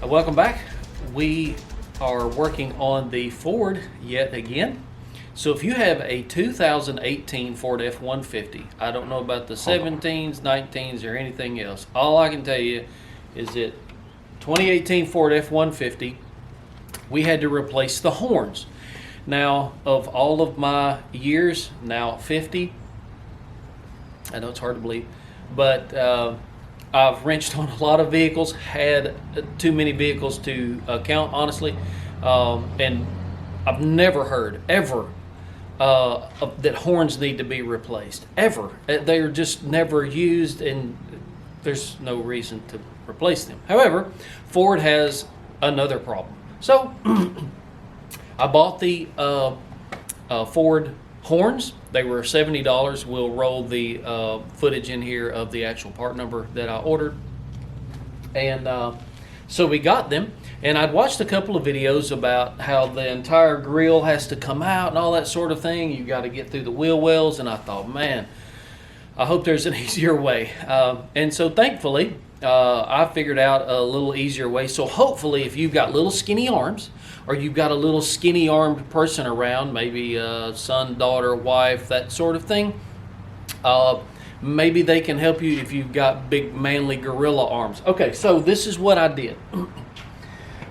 Welcome back. We are working on the Ford yet again. So if you have a 2018 Ford F-150, I don't know about the 17s, 19s, or anything else. All I can tell you is that 2018 Ford F-150, we had to replace the horns. Now, of all of my years, now 50, I know it's hard to believe, but I've wrenched on a lot of vehicles, had too many vehicles to count, honestly, and I've never heard, ever, that horns need to be replaced, ever. They're just never used, and there's no reason to replace them. However, Ford has another problem. So, I bought the Ford horns. They were $70. We'll roll the footage in here of the actual part number that I ordered. And so we got them, and I'd watched a couple of videos about how the entire grill has to come out and all that sort of thing. You got to get through the wheel wells, and I thought, man, I hope there's an easier way. And so thankfully, I figured out a little easier way. So hopefully, if you've got little skinny arms, or you've got a little skinny armed person around, maybe a son, daughter, wife, that sort of thing, maybe they can help you if you've got big manly gorilla arms. Okay, so this is what I did.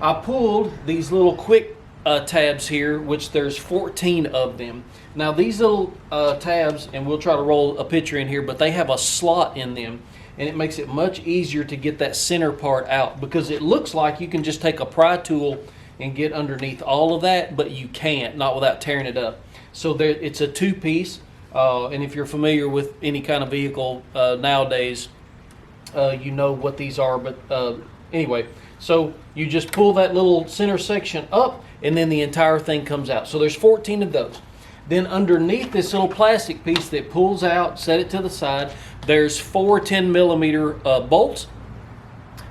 I pulled these little quick tabs here, which there's 14 of them. Now these little tabs, and we'll try to roll a picture in here, but they have a slot in them, and it makes it much easier to get that center part out, because it looks like you can just take a pry tool and get underneath all of that, but you can't, not without tearing it up. So there, it's a two-piece, and if you're familiar with any kind of vehicle nowadays, you know what these are. But anyway, so you just pull that little center section up, and then the entire thing comes out. So there's 14 of those. Then underneath this little plastic piece that pulls out, set it to the side, there's 4 10-millimeter bolts,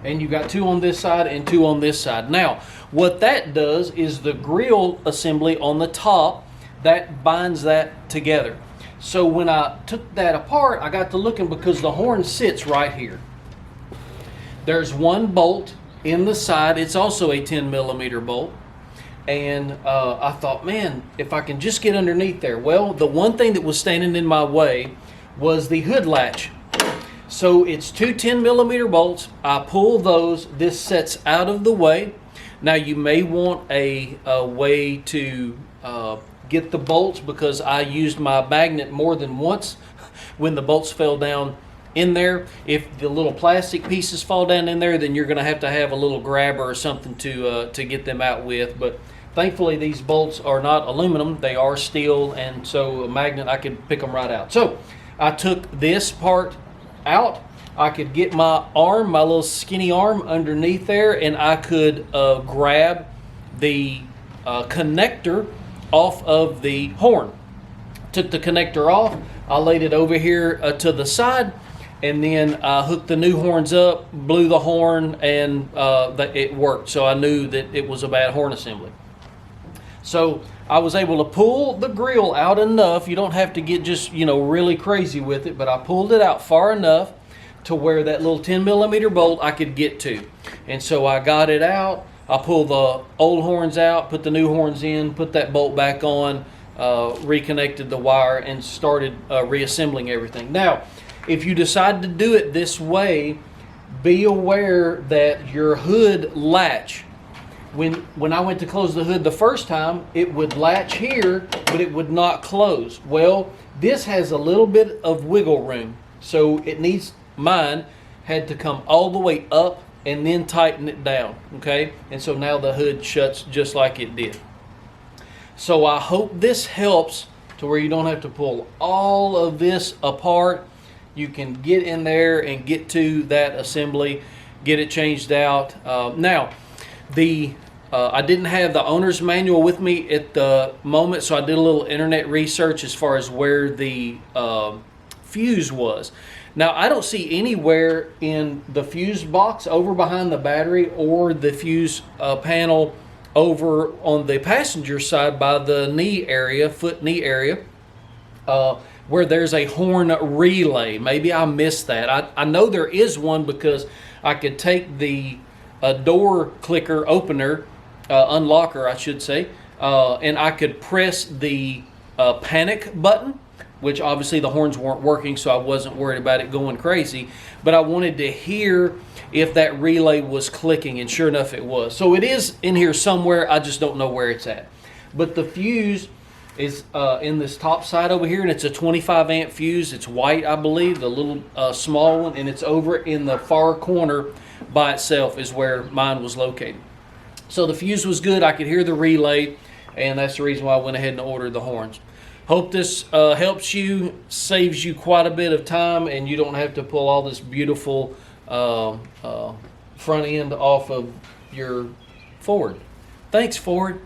and you've got 2 on this side and 2 on this side. Now, what that does is the grill assembly on the top, that binds that together. So when I took that apart, I got to looking, because the horn sits right here. There's one bolt in the side. It's also a 10-millimeter bolt. And I thought, man, if I can just get underneath there. Well, the one thing that was standing in my way was the hood latch. So it's 2 10-millimeter bolts. I pull those. This sets out of the way. Now you may want a way to get the bolts, because I used my magnet more than once when the bolts fell down in there. If the little plastic pieces fall down in there, then you're going to have a little grabber or something to get them out with. But thankfully these bolts are not aluminum, they are steel, and so a magnet, I could pick them right out. So I took this part out. I could get my arm, my little skinny arm underneath there, and I could grab the connector off of the horn. Took the connector off, I laid it over here to the side, and then I hooked the new horns up, blew the horn, and it worked. So I knew that it was a bad horn assembly. So I was able to pull the grill out enough. You don't have to get just, really crazy with it, but I pulled it out far enough to where that little 10-millimeter bolt I could get to. And so I got it out. I pulled the old horns out, put the new horns in, put that bolt back on, reconnected the wire, and started reassembling everything. Now, if you decide to do it this way, be aware that your hood latch, when I went to close the hood the first time, it would latch here, but it would not close. Well, this has a little bit of wiggle room, so it needs, mine had to come all the way up and then tighten it down, okay? And so now the hood shuts just like it did. So I hope this helps to where you don't have to pull all of this apart. You can get in there and get to that assembly, get it changed out. Now, I didn't have the owner's manual with me at the moment, so I did a little internet research as far as where the fuse was. Now, I don't see anywhere in the fuse box over behind the battery or the fuse panel over on the passenger side by the knee area, foot knee area, where there's a horn relay. Maybe I missed that. I know there is one, because I could take the a door clicker opener, unlocker, I should say, and I could press the panic button, which obviously the horns weren't working, so I wasn't worried about it going crazy. But I wanted to hear if that relay was clicking, and sure enough, it was. So it is in here somewhere. I just don't know where it's at. But the fuse is in this top side over here, and it's a 25 amp fuse. It's white, I believe, the little small one, and it's over in the far corner by itself is where mine was located. So the fuse was good. I could hear the relay, and that's the reason why I went ahead and ordered the horns. Hope this helps you, saves you quite a bit of time, and you don't have to pull all this beautiful front end off of your Ford. Thanks, Ford.